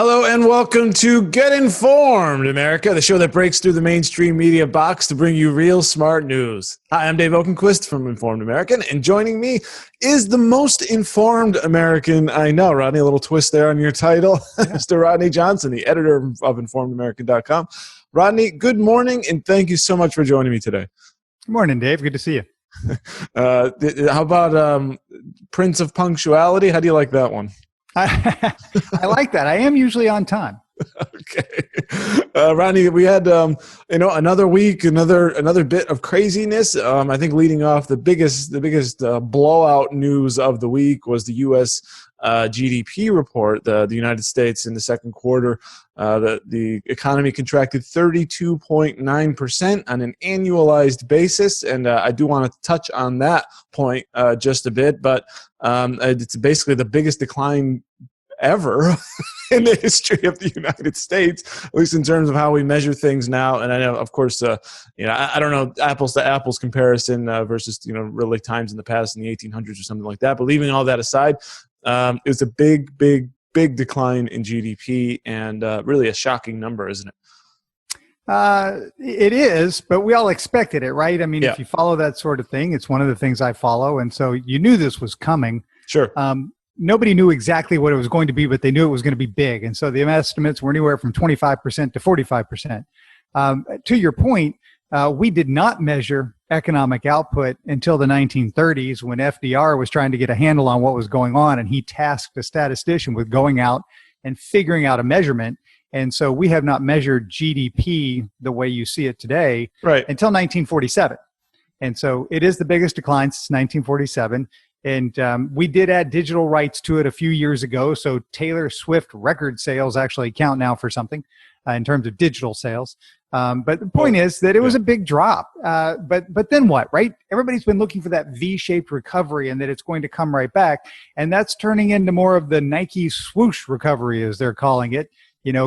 Hello and welcome to Get Informed, America, the show that breaks through the mainstream media box to bring you real smart news. Hi, I'm Dave Oakenquist from Informed American, and joining me is the most informed American I know. Rodney, a little twist there on your title. Mr. Rodney Johnson, the editor of InformedAmerican.com. Rodney, good morning, and thank you so much for joining me today. Good morning, Dave. Good to see you. How about Prince of Punctuality? How do you like that one? I like that. I am usually on time. Okay. Rodney, we had another week, another bit of craziness. I think leading off the biggest blowout news of the week was the U.S. GDP report. The United States in the second quarter, the economy contracted 32.9% on an annualized basis, and I do want to touch on that point just a bit. But it's basically the biggest decline ever in the history of the United States, at least in terms of how we measure things now. And I know, of course, I don't know apples to apples comparison versus really times in the past in the 1800s or something like that. But leaving all that aside, it was a big decline in GDP, and really a shocking number, isn't it? It is, but we all expected it, right? I mean, If you follow that sort of thing, it's one of the things I follow. And so you knew this was coming. Sure. Nobody knew exactly what it was going to be, but they knew it was going to be big. And so the estimates were anywhere from 25% to 45%. To your point, we did not measure economic output until the 1930s, when FDR was trying to get a handle on what was going on, and he tasked a statistician with going out and figuring out a measurement. And so we have not measured GDP the way you see it today until 1947. And so it is the biggest decline since 1947. And we did add digital rights to it a few years ago. So Taylor Swift record sales actually count now for something in terms of digital sales. But the point is that it was a big drop. But then what, right? Everybody's been looking for that V-shaped recovery and that it's going to come right back. And that's turning into more of the Nike swoosh recovery, as they're calling it,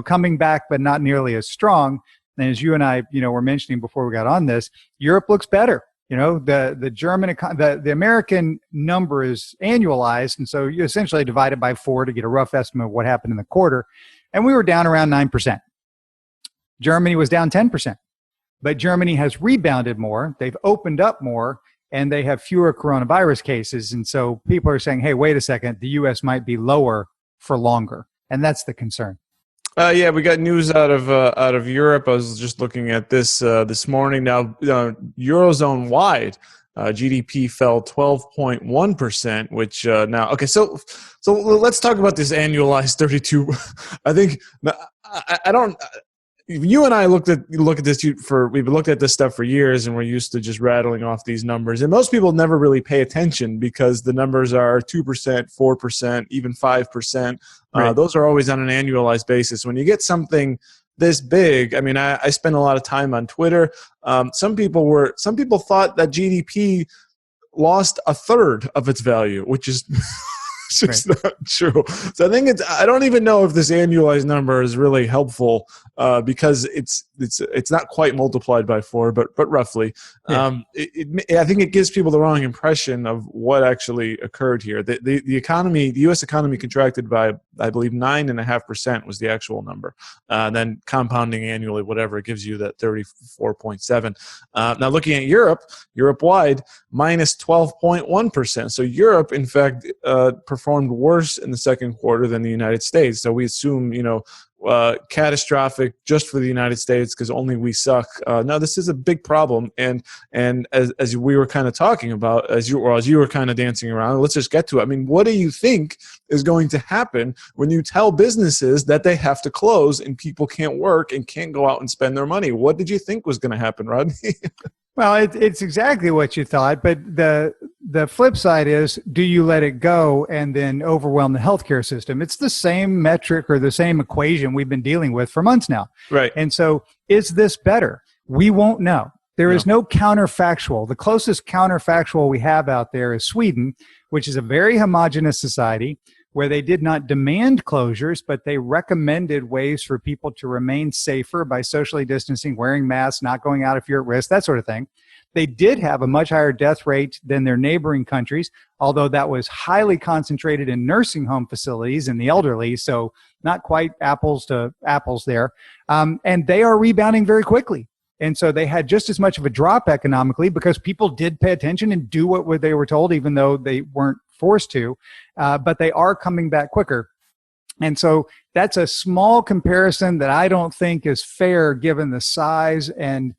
coming back, but not nearly as strong. And as you and I, were mentioning before we got on this, Europe looks better. The German, the American number is annualized. And so you essentially divide it by 4 to get a rough estimate of what happened in the quarter. And we were down around 9%. Germany was down 10%, but Germany has rebounded more. They've opened up more, and they have fewer coronavirus cases. And so people are saying, hey, wait a second, the U.S. might be lower for longer. And that's the concern. We got news out of Europe. I was just looking at this morning. Now, Eurozone wide, GDP fell 12.1%, which now, okay, so let's talk about this annualized 32. I think I don't. You and I look at this we've looked at this stuff for years, and we're used to just rattling off these numbers. And most people never really pay attention because the numbers are 2%, 4%, even 5%. Right. Those are always on an annualized basis. When you get something this big, I mean, I spend a lot of time on Twitter. Some people thought that GDP lost a third of its value, which is just not true. So I think I don't even know if this annualized number is really helpful because it's not quite multiplied by 4, but roughly. Yeah. I think it gives people the wrong impression of what actually occurred here. The U.S. economy contracted by, I believe, 9.5% was the actual number. Then compounding annually, whatever, it gives you that 34.7. Now looking at Europe-wide, minus 12.1%. So Europe, in fact, performed worse in the second quarter than the United States. So we assume, catastrophic just for the United States because only we suck. No, this is a big problem, and as we were kind of talking about, as you were kind of dancing around, let's just get to it. I mean, what do you think is going to happen when you tell businesses that they have to close and people can't work and can't go out and spend their money? What did you think was going to happen, Rodney? Well, it's exactly what you thought, but the flip side is, do you let it go and then overwhelm the healthcare system? It's the same metric or the same equation we've been dealing with for months now. Right. And so is this better? We won't know. There is no counterfactual. The closest counterfactual we have out there is Sweden, which is a very homogenous society where they did not demand closures, but they recommended ways for people to remain safer by socially distancing, wearing masks, not going out if you're at risk, that sort of thing. They did have a much higher death rate than their neighboring countries, although that was highly concentrated in nursing home facilities and the elderly. So not quite apples to apples there. And they are rebounding very quickly. And so they had just as much of a drop economically because people did pay attention and do what they were told, even though they weren't forced to. But they are coming back quicker. And so that's a small comparison that I don't think is fair given the size and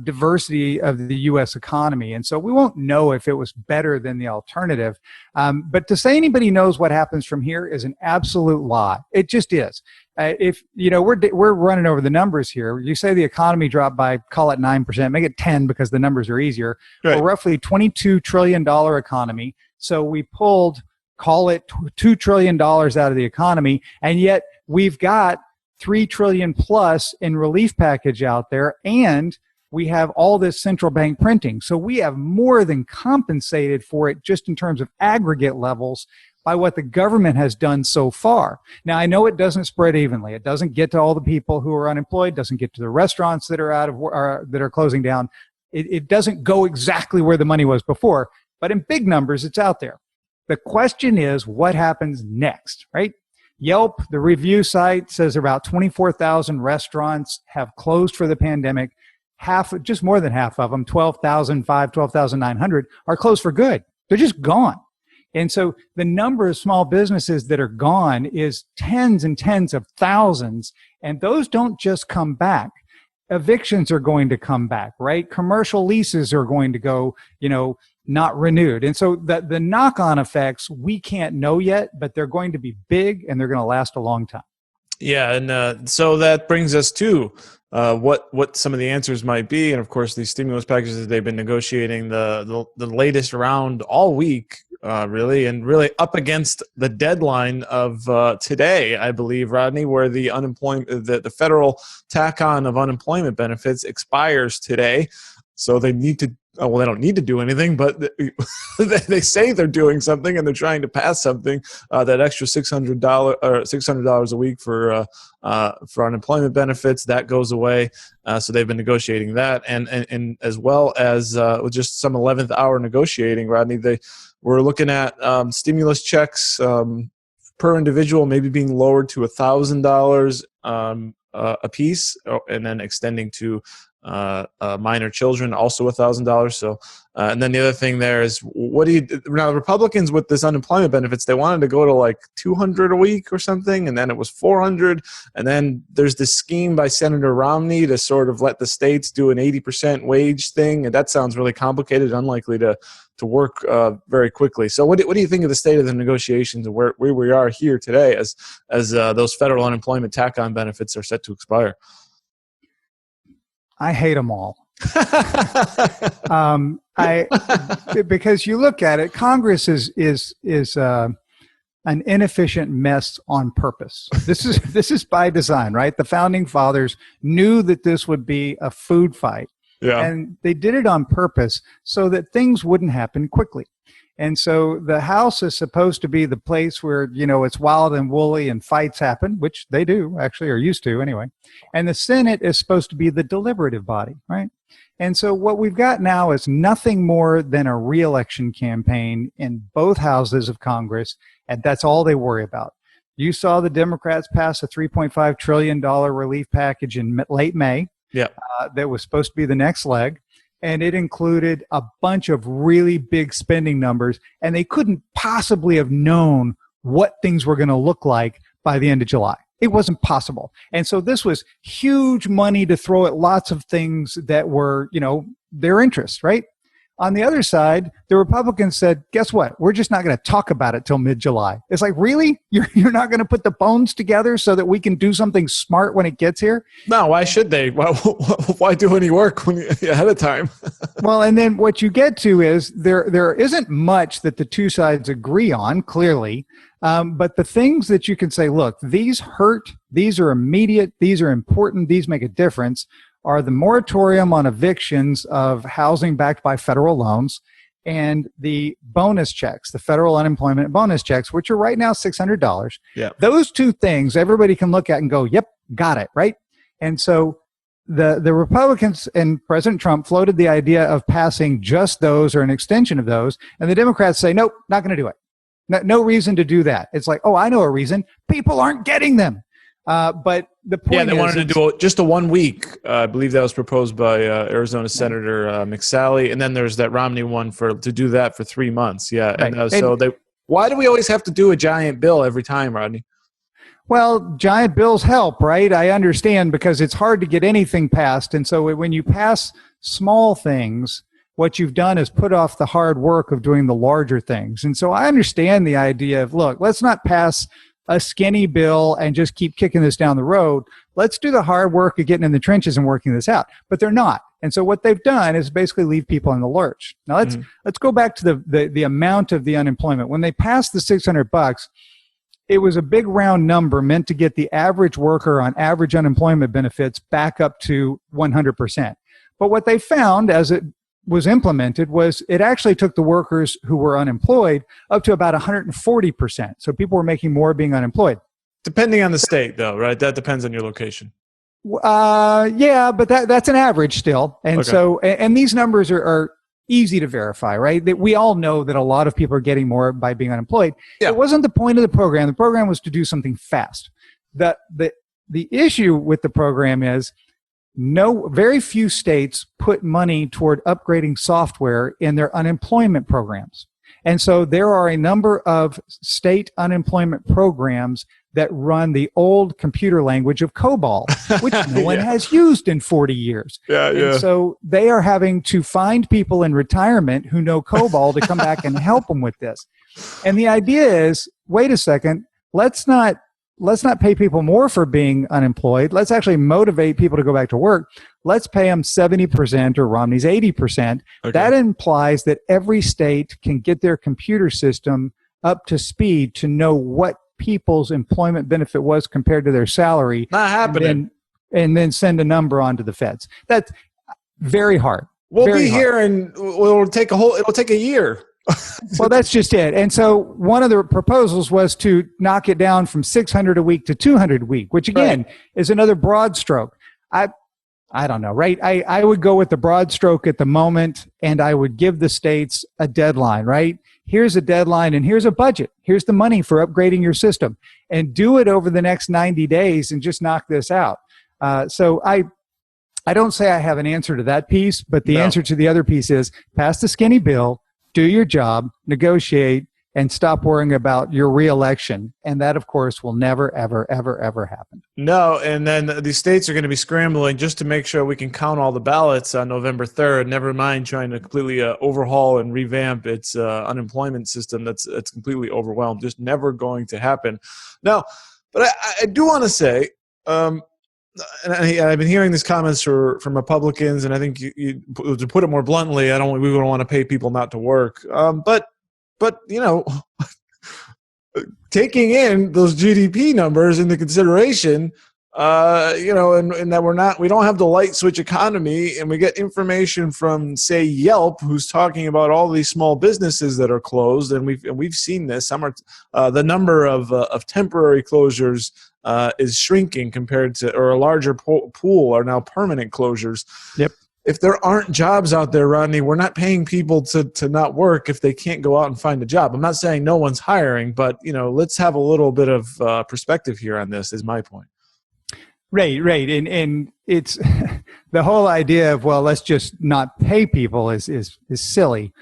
diversity of the U.S. economy. And so we won't know if it was better than the alternative. But to say anybody knows what happens from here is an absolute lie. It just is. If you know, we're running over the numbers here. You say the economy dropped by, call it 9%, make it 10 because the numbers are easier. Right. We're roughly $22 trillion economy. So we pulled, call it $2 trillion out of the economy, and yet we've got $3 trillion plus in relief package out there, and we have all this central bank printing. So we have more than compensated for it just in terms of aggregate levels by what the government has done so far. Now, I know it doesn't spread evenly. It doesn't get to all the people who are unemployed, doesn't get to the restaurants that are that are closing down. It doesn't go exactly where the money was before, but in big numbers, it's out there. The question is, what happens next, right? Yelp, the review site, says about 24,000 restaurants have closed for the pandemic. Just more than half of them, 12,900, are closed for good. They're just gone. And so the number of small businesses that are gone is tens and tens of thousands. And those don't just come back. Evictions are going to come back, right? Commercial leases are going to go, not renewed. And so the knock-on effects, we can't know yet, but they're going to be big and they're going to last a long time. Yeah, and so that brings us to what some of the answers might be. And of course, these stimulus packages they've been negotiating the latest round all week, really up against the deadline of today, I believe, Rodney, where the federal tack-on of unemployment benefits expires today. So they need to. Well, they don't need to do anything, but they say they're doing something, and they're trying to pass something. That extra $600 a week for unemployment benefits, that goes away. So they've been negotiating that, and as well as with just some 11th hour negotiating, Rodney. We're looking at stimulus checks per individual maybe being lowered to $1,000 a piece, and then extending to minor children also $1,000. So, and then the other thing there is, now the Republicans with this unemployment benefits, they wanted to go to like $200 a week or something, and then it was $400, and then there's this scheme by Senator Romney to sort of let the states do an 80% wage thing, and that sounds really complicated, unlikely to work very quickly. So, what do you think of the state of the negotiations and where we are here today as those federal unemployment tack-on benefits are set to expire? I hate them all. Because you look at it, Congress is an inefficient mess on purpose. This is by design, right? The founding fathers knew that this would be a food fight, and they did it on purpose so that things wouldn't happen quickly. And so the House is supposed to be the place where, it's wild and woolly and fights happen, which they do actually, or used to anyway. And the Senate is supposed to be the deliberative body, right? And so what we've got now is nothing more than a re-election campaign in both houses of Congress, and that's all they worry about. You saw the Democrats pass a $3.5 trillion relief package in late May. That was supposed to be the next leg. And it included a bunch of really big spending numbers, and they couldn't possibly have known what things were going to look like by the end of July. It wasn't possible. And so this was huge money to throw at lots of things that were, their interest, right? On the other side, the Republicans said, guess what? We're just not going to talk about it till mid-July. It's like, really? You're not going to put the bones together so that we can do something smart when it gets here? No, why should they? Why do any work ahead of time? Well, and then what you get to is there isn't much that the two sides agree on, clearly. But the things that you can say, look, these hurt, these are immediate, these are important, these make a difference, are the moratorium on evictions of housing backed by federal loans and the bonus checks, the federal unemployment bonus checks, which are right now $600. Yeah. Those two things everybody can look at and go, yep, got it, right? And so the Republicans and President Trump floated the idea of passing just those or an extension of those, and the Democrats say, nope, not going to do it. No reason to do that. It's like, oh, I know a reason. People aren't getting them. But the point they wanted to do just a 1 week. I believe that was proposed by Arizona Senator McSally, and then there's that Romney one to do that for 3 months. Yeah, right. and why do we always have to do a giant bill every time, Rodney? Well, giant bills help, right? I understand, because it's hard to get anything passed, and so when you pass small things, what you've done is put off the hard work of doing the larger things. And so I understand the idea of, look, let's not pass a skinny bill and just keep kicking this down the road. Let's do the hard work of getting in the trenches and working this out. But they're not. And so what they've done is basically leave people in the lurch. Now let's go back to the amount of the unemployment. When they passed the $600, it was a big round number meant to get the average worker on average unemployment benefits back up to 100%. But what they found as it was implemented was it actually took the workers who were unemployed up to about 140%. So people were making more being unemployed. Depending on the state, though, right? That depends on your location. Yeah, but that's an average still. And so, and these numbers are easy to verify, right? That we all know that a lot of people are getting more by being unemployed. Yeah. It wasn't the point of the program. The program was to do something fast. The issue with the program is very few states put money toward upgrading software in their unemployment programs. And so there are a number of state unemployment programs that run the old computer language of COBOL, which no one has used in 40 years. And so they are having to find people in retirement who know COBOL to come back and help them with this. And the idea is, wait a second, let's not pay people more for being unemployed. Let's actually motivate people to go back to work. Let's pay them 70% or Romney's 80%. Okay. That implies that every state can get their computer system up to speed to know what people's employment benefit was compared to their salary. Not happening. And then send a number on to the feds. That's very hard. We'll be here and it'll take a year. Well, that's just it. And so one of the proposals was to knock it down from 600 a week to 200 a week, which again is another broad stroke. I don't know, right? I would go with the broad stroke at the moment, and I would give the states a deadline, right? Here's a deadline and here's a budget. Here's the money for upgrading your system, and do it over the next 90 days and just knock this out. So I don't say I have an answer to that piece, but the answer to the other piece is pass the skinny bill, do your job, negotiate, and stop worrying about your reelection. And that, of course, will never, ever, ever, ever happen. No, and then these states are going to be scrambling just to make sure we can count all the ballots on November 3rd, never mind trying to completely overhaul and revamp its unemployment system that's completely overwhelmed. Just never going to happen. Now, but I do want to say, and I've been hearing these comments from Republicans, and I think to put it more bluntly, we don't want to pay people not to work. But you know, taking in those GDP numbers into consideration, you know, and that we don't have the light switch economy, and we get information from, say, Yelp, who's talking about all these small businesses that are closed, and we've seen this. The number of temporary closures is shrinking compared to, or a larger pool are now permanent closures. Yep. If there aren't jobs out there, Rodney, we're not paying people to not work if they can't go out and find a job. I'm not saying no one's hiring, but you know, let's have a little bit of perspective here on this. Is my point. Right, and it's the whole idea of, well, let's just not pay people is silly.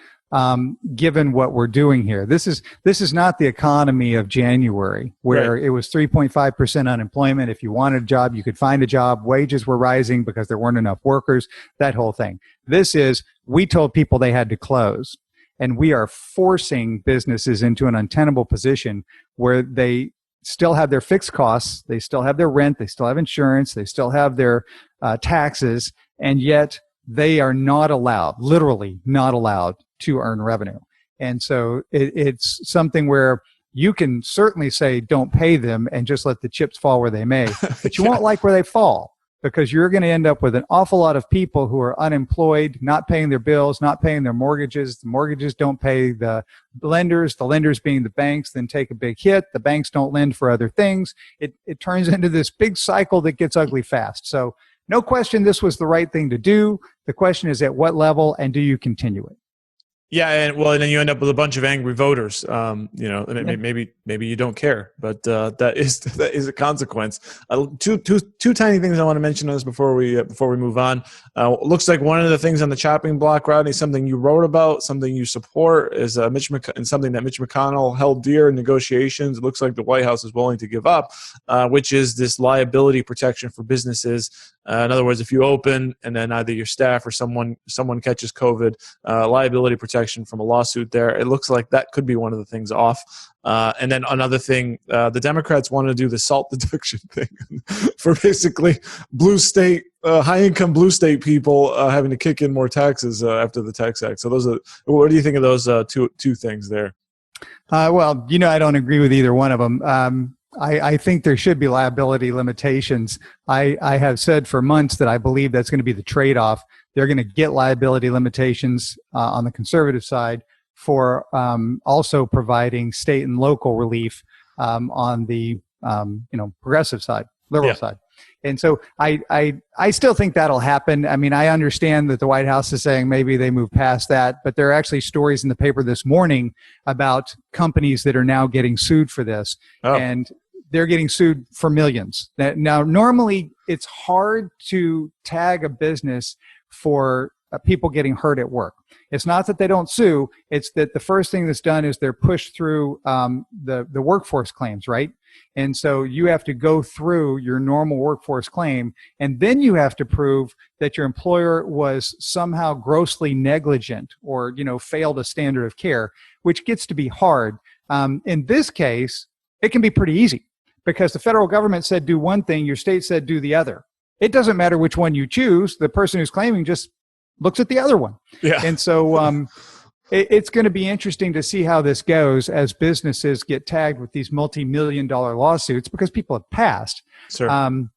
Given what we're doing here, this is not the economy of January, where it was 3.5% unemployment. If you wanted a job, you could find a job. Wages were rising because there weren't enough workers. That whole thing. This is, we told people they had to close, and we are forcing businesses into an untenable position where they still have their fixed costs, they still have their rent, they still have insurance, they still have their taxes, and yet they are not allowed, literally not allowed, to earn revenue. And so it's something where you can certainly say don't pay them and just let the chips fall where they may, but you won't like where they fall, because you're going to end up with an awful lot of people who are unemployed, not paying their bills, not paying their mortgages. The mortgages don't pay the lenders being the banks, then take a big hit. The banks don't lend for other things. It turns into this big cycle that gets ugly fast. So no question this was the right thing to do. The question is at what level, and do you continue it? Yeah, and then you end up with a bunch of angry voters. Yeah. Maybe you don't care, but that is a consequence. Two tiny things I want to mention on this before we move on. Looks like one of the things on the chopping block, Rodney, something you wrote about, something you support, is and something that Mitch McConnell held dear in negotiations. It looks like the White House is willing to give up, which is this liability protection for businesses. In other words, if you open and then either your staff or someone catches COVID, liability protection from a lawsuit there. It looks like that could be one of the things off. And then another thing, the Democrats want to do the SALT deduction thing for basically high-income blue state people having to kick in more taxes after the Tax Act. So what do you think of those two things there? Well, I don't agree with either one of them. I think there should be liability limitations. I have said for months that I believe that's going to be the trade-off. They're going to get liability limitations on the conservative side for also providing state and local relief on the progressive side, liberal side. And so I still think that'll happen. I mean, I understand that the White House is saying maybe they move past that, but there are actually stories in the paper this morning about companies that are now getting sued for this. Oh. And they're getting sued for millions. Now, normally it's hard to tag a business for people getting hurt at work. It's not that they don't sue. It's that the first thing that's done is they're pushed through the workforce claims, right? And so you have to go through your normal workforce claim, and then you have to prove that your employer was somehow grossly negligent or, failed a standard of care, which gets to be hard. In this case, it can be pretty easy because the federal government said do one thing, your state said do the other. It doesn't matter which one you choose. The person who's claiming just looks at the other one. Yeah. And so it's going to be interesting to see how this goes as businesses get tagged with these multi-million-dollar lawsuits because people have passed. Sure. And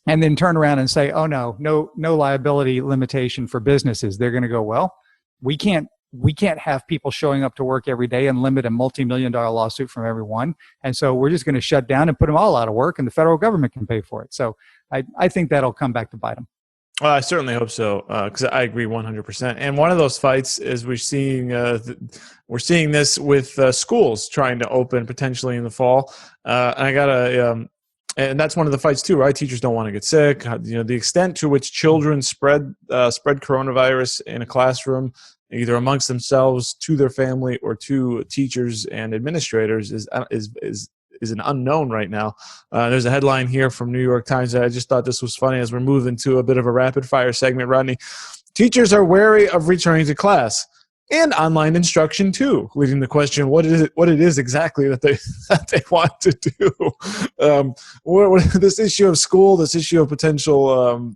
then turn around and say, oh, no liability limitation for businesses. They're going to go, well, we can't have people showing up to work every day and limit a multi-million-dollar lawsuit from everyone. And so we're just going to shut down and put them all out of work, and the federal government can pay for it. So I think that'll come back to bite them. Well, I certainly hope so, because I agree 100%. And one of those fights is we're seeing this with schools trying to open potentially in the fall. And that's one of the fights too, right? Teachers don't want to get sick. The extent to which children spread coronavirus in a classroom, either amongst themselves, to their family, or to teachers and administrators, is an unknown right now. There's a headline here from New York Times that I just thought this was funny as we're moving to a bit of a rapid fire segment, Rodney. Teachers are wary of returning to class and online instruction too, leading the question what it is exactly that they want to do. This issue of school, this issue of potential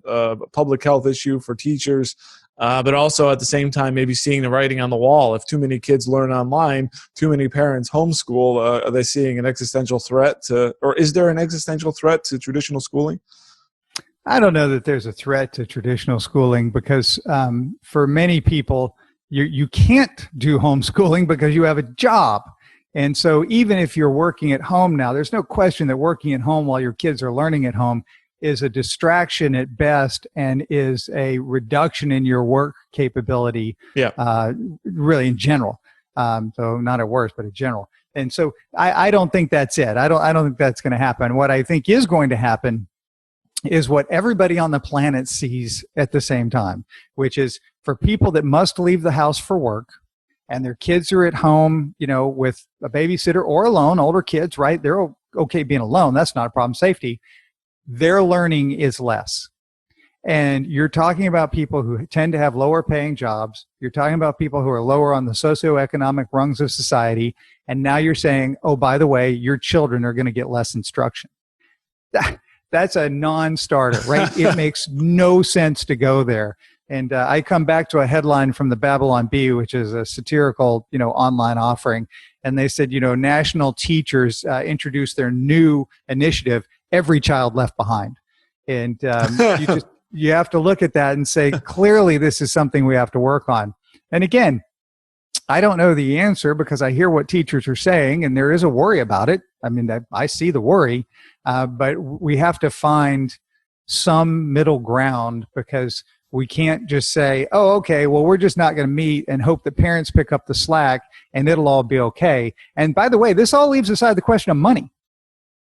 public health issue for teachers, but also at the same time maybe seeing the writing on the wall. If too many kids learn online, too many parents homeschool, are they seeing an existential threat or is there an existential threat to traditional schooling? I don't know that there's a threat to traditional schooling because for many people, you can't do homeschooling because you have a job. And so even if you're working at home now, there's no question that working at home while your kids are learning at home is a distraction at best and is a reduction in your work capability, really in general. So not at worst, but in general. And so I don't think that's it. I don't think that's going to happen. What I think is going to happen is what everybody on the planet sees at the same time, which is for people that must leave the house for work and their kids are at home, with a babysitter or alone, older kids, right? They're okay being alone. That's not a problem. Safety. Their learning is less. And you're talking about people who tend to have lower paying jobs. You're talking about people who are lower on the socioeconomic rungs of society. And now you're saying, oh, by the way, your children are going to get less instruction. That's a non-starter, right? It makes no sense to go there. And I come back to a headline from the Babylon Bee, which is a satirical, online offering. And they said, national teachers introduced their new initiative, Every Child Left Behind. And you have to look at that and say, clearly this is something we have to work on. And again, I don't know the answer because I hear what teachers are saying, and there is a worry about it. I mean, I see the worry, but we have to find some middle ground because We can't just say, oh, okay, well, we're just not going to meet and hope that parents pick up the slack and it'll all be okay. And by the way, this all leaves aside the question of money.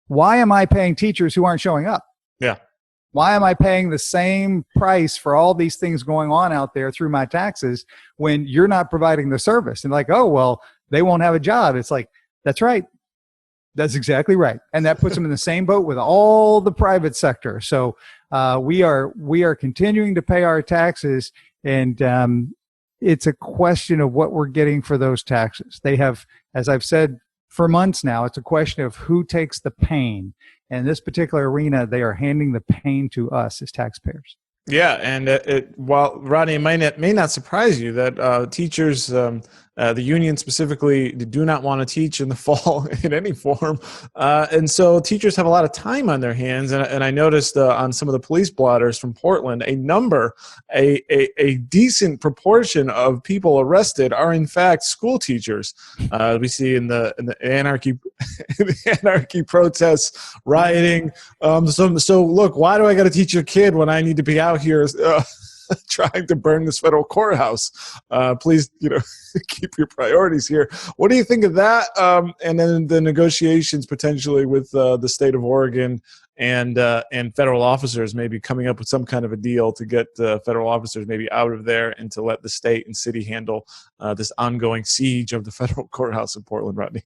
Why am I paying teachers who aren't showing up? Yeah. Why am I paying the same price for all these things going on out there through my taxes when you're not providing the service? And like, oh, well, they won't have a job. It's like, that's right. That's exactly right. And that puts them in the same boat with all the private sector. So we are continuing to pay our taxes, and it's a question of what we're getting for those taxes. They have, as I've said for months now, it's a question of who takes the pain. And in this particular arena, they are handing the pain to us as taxpayers. Yeah, and while Rodney, it may not surprise you that teachers, the union specifically, do not want to teach in the fall in any form, and so teachers have a lot of time on their hands. And I noticed on some of the police blotters from Portland, a decent proportion of people arrested are in fact school teachers. We see in the anarchy, the anarchy protests, rioting. So look, why do I got to teach a kid when I need to be out here trying to burn this federal courthouse? Please, keep your priorities here. What do you think of that? And then the negotiations potentially with the state of Oregon and federal officers maybe coming up with some kind of a deal to get federal officers maybe out of there and to let the state and city handle this ongoing siege of the federal courthouse in Portland, Rodney.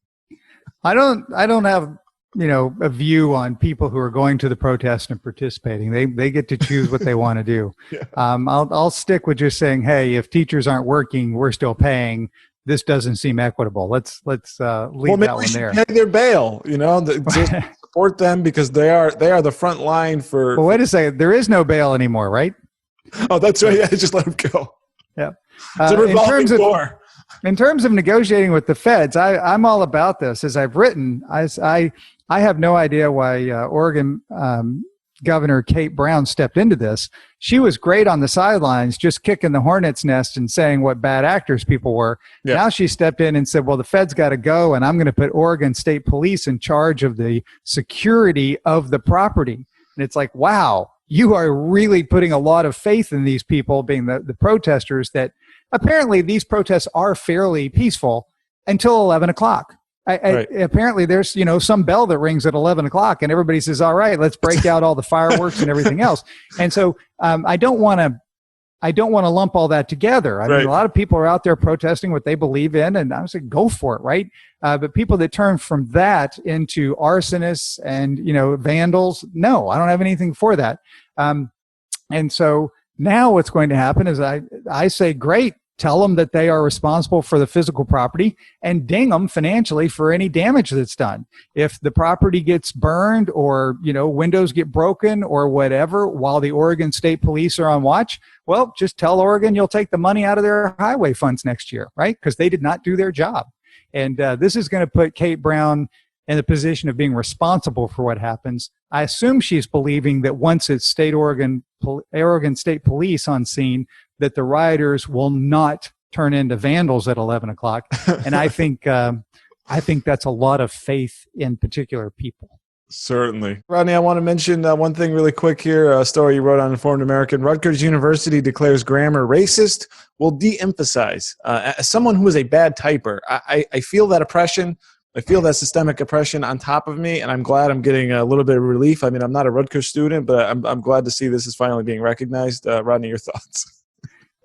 I don't have a view on people who are going to the protest and participating. They get to choose what they want to do. Yeah. I'll stick with just saying, hey, if teachers aren't working, we're still paying. This doesn't seem equitable. Let's leave that one there. Pay their bail, just support them because they are the front line for. Well, wait a second. There is no bail anymore, right? Oh, that's right. Yeah, just let them go. Yeah. It's a revolving door. In terms of negotiating with the feds, I'm all about this. As I've written, I have no idea why Oregon Governor Kate Brown stepped into this. She was great on the sidelines, just kicking the hornet's nest and saying what bad actors people were. Yeah. Now she stepped in and said, well, the feds got to go, and I'm going to put Oregon State Police in charge of the security of the property. And it's like, wow, you are really putting a lot of faith in these people, being the protesters, that apparently these protests are fairly peaceful until 11 o'clock. Right. Apparently there's, some bell that rings at 11 o'clock and everybody says, all right, let's break out all the fireworks and everything else. And so I don't want to lump all that together. I mean, a lot of people are out there protesting what they believe in, and I would say go for it, right? But people that turn from that into arsonists and, vandals, no, I don't have anything for that. And so now what's going to happen is I say, great, tell them that they are responsible for the physical property and ding them financially for any damage that's done. If the property gets burned or, windows get broken or whatever while the Oregon State Police are on watch, well, just tell Oregon you'll take the money out of their highway funds next year, right? Because they did not do their job. And this is going to put Kate Brown in the position of being responsible for what happens. I assume she's believing that once it's Oregon State Police on scene, that the rioters will not turn into vandals at 11 o'clock. And I think that's a lot of faith in particular people. Certainly. Rodney, I want to mention one thing really quick here, a story you wrote on Informed American. Rutgers University declares grammar racist, will de-emphasize. As someone who is a bad typer, I feel that oppression. I feel that systemic oppression on top of me, and I'm glad I'm getting a little bit of relief. I mean, I'm not a Rutgers student, but I'm glad to see this is finally being recognized. Rodney, your thoughts?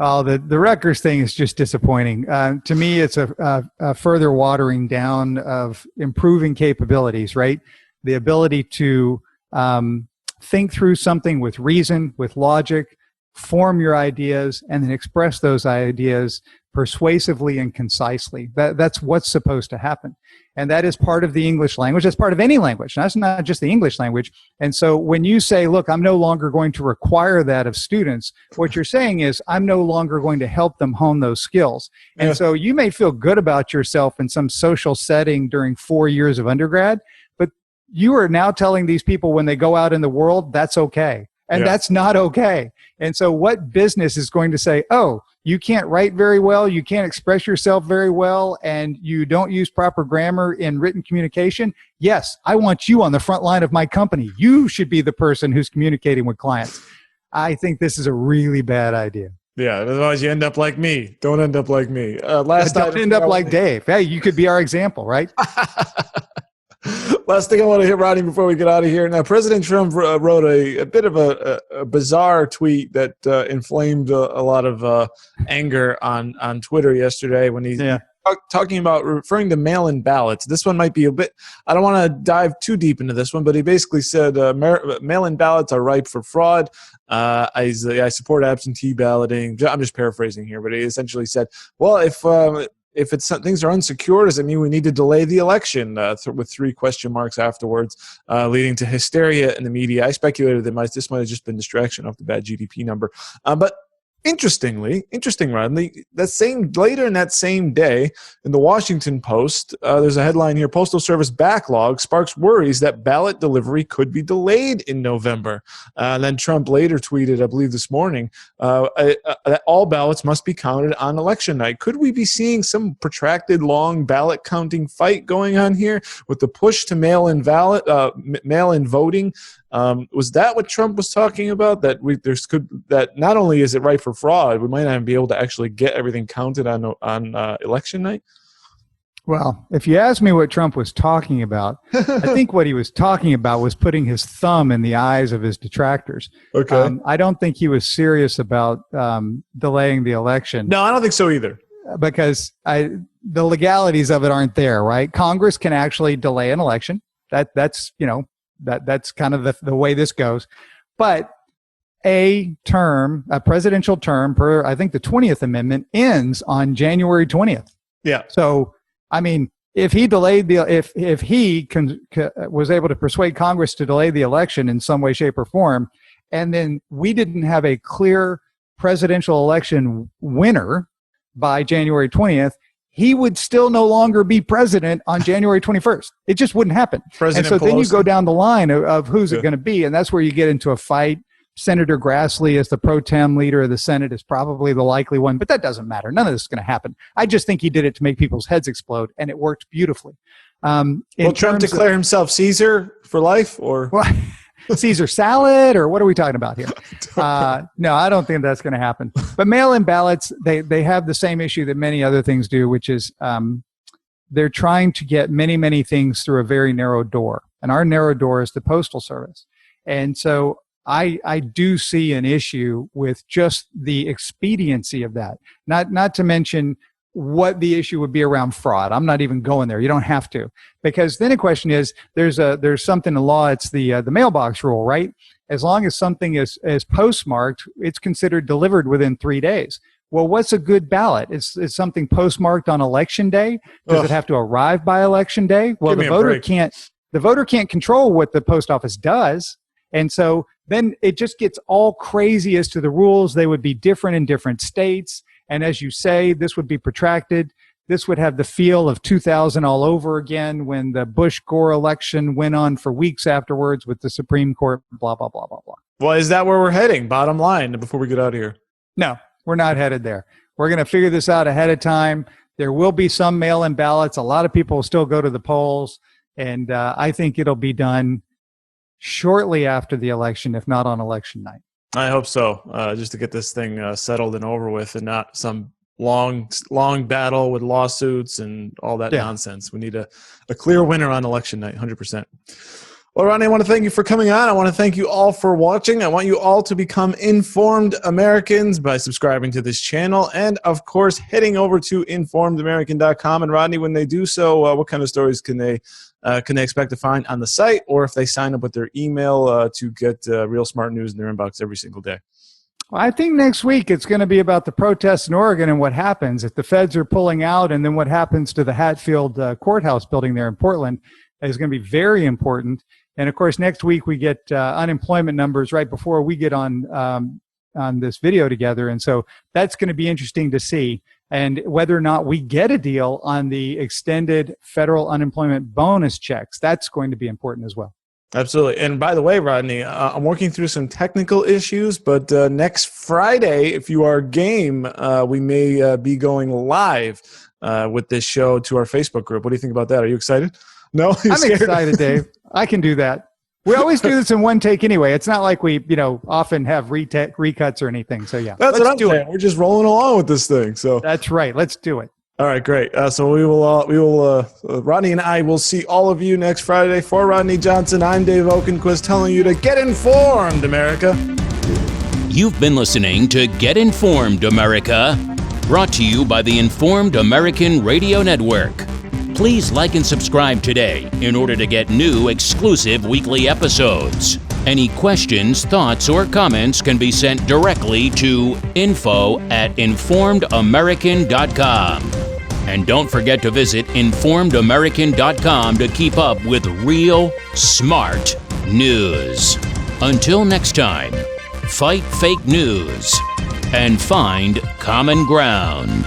Oh, the Rutgers thing is just disappointing. To me, it's a further watering down of improving capabilities, right? The ability to think through something with reason, with logic, form your ideas, and then express those ideas persuasively and concisely. That's what's supposed to happen. And that is part of the English language. That's part of any language. That's not just the English language. And so when you say, look, I'm no longer going to require that of students, what you're saying is I'm no longer going to help them hone those skills. And so you may feel good about yourself in some social setting during 4 years of undergrad, but you are now telling these people when they go out in the world, that's okay. And that's not okay. And so what business is going to say, oh, you can't write very well, you can't express yourself very well, and you don't use proper grammar in written communication? Yes, I want you on the front line of my company. You should be the person who's communicating with clients. I think this is a really bad idea. Yeah, otherwise you end up like me. Don't end up like me. Don't end up like Dave. Hey, you could be our example, right? Last thing I want to hit, Rodney, before we get out of here. Now, President Trump wrote a bit of a bizarre tweet that inflamed a lot of anger on Twitter yesterday when he's talking about referring to mail-in ballots. This one might be a bit – I don't want to dive too deep into this one, but he basically said mail-in ballots are ripe for fraud. I support absentee balloting. I'm just paraphrasing here, but he essentially said, well, if things are unsecured, does it mean we need to delay the election with 3 question marks afterwards, leading to hysteria in the media? I speculated that this might have just been distraction off the bad GDP number. But interesting, Rodney, later in that same day, in the Washington Post, there's a headline here: Postal Service backlog sparks worries that ballot delivery could be delayed in November. Then Trump later tweeted, I believe this morning, that all ballots must be counted on election night. Could we be seeing some protracted, long ballot counting fight going on here with the push to mail-in voting? Was that what Trump was talking about? That not only is it ripe for fraud, we might not even be able to actually get everything counted on election night. Well, if you ask me what Trump was talking about, I think what he was talking about was putting his thumb in the eyes of his detractors. Okay. I don't think he was serious about delaying the election. No, I don't think so either. Because the legalities of it aren't there, right? Congress can actually delay an election. That's kind of the way this goes. But a presidential term per, I think, the 20th Amendment ends on January 20th. Yeah. So, I mean, if he delayed if he was able to persuade Congress to delay the election in some way, shape, or form, and then we didn't have a clear presidential election winner by January 20th, he would still no longer be president on January 21st. It just wouldn't happen. President and so Pelosi. Then you go down the line of who's it going to be, and that's where you get into a fight. Senator Grassley as the pro tem leader of the Senate is probably the likely one, but that doesn't matter. None of this is going to happen. I just think he did it to make people's heads explode, and it worked beautifully. Will Trump declare himself Caesar for life, or Caesar salad, or what are we talking about here? No, I don't think that's going to happen. But mail-in ballots, they have the same issue that many other things do, which is they're trying to get many, many things through a very narrow door, and our narrow door is the Postal Service. And so I do see an issue with just the expediency of that. Not to mention what the issue would be around fraud. I'm not even going there. You don't have to, because then the question is there's something in law. It's the mailbox rule, right? As long as something is postmarked, it's considered delivered within 3 days. Well, what's a good ballot? Is something postmarked on election day? Does it have to arrive by election day? Well, the voter can't control what the post office does. And so then it just gets all crazy as to the rules. They would be different in different states. And as you say, this would be protracted. This would have the feel of 2000 all over again, when the Bush-Gore election went on for weeks afterwards with the Supreme Court, blah, blah, blah, blah, blah. Well, is that where we're heading, bottom line, before we get out of here? No, we're not headed there. We're going to figure this out ahead of time. There will be some mail-in ballots. A lot of people will still go to the polls. And I think it'll be done shortly after the election, if not on election night. I hope so, just to get this thing settled and over with, and not some long battle with lawsuits and all that nonsense. We need a clear winner on election night, 100%. Well, Rodney, I want to thank you for coming on. I want to thank you all for watching. I want you all to become informed Americans by subscribing to this channel and, of course, heading over to informedamerican.com. And, Rodney, when they do so, what kind of stories can they expect to find on the site, or if they sign up with their email to get real smart news in their inbox every single day? Well, I think next week it's going to be about the protests in Oregon and what happens if the feds are pulling out, and then what happens to the Hatfield courthouse building there in Portland is going to be very important. And of course, next week we get unemployment numbers right before we get on this video together. And so that's going to be interesting to see. And whether or not we get a deal on the extended federal unemployment bonus checks, that's going to be important as well. Absolutely. And by the way, Rodney, I'm working through some technical issues, but next Friday, if you are game, we may be going live with this show to our Facebook group. What do you think about that? Are you excited? No? I'm excited, Dave. I can do that. We always do this in one take anyway. It's not like we, often have recuts or anything. So yeah, That's what I'm saying. We're just rolling along with this thing. So that's right. Let's do it. All right, great. So we will, Rodney and I will see all of you next Friday. For Rodney Johnson, I'm Dave Okenquist telling you to get informed, America. You've been listening to Get Informed, America, brought to you by the Informed American Radio Network. Please like and subscribe today in order to get new exclusive weekly episodes. Any questions, thoughts, or comments can be sent directly to info@informedamerican.com. And don't forget to visit informedamerican.com to keep up with real, smart news. Until next time, fight fake news and find common ground.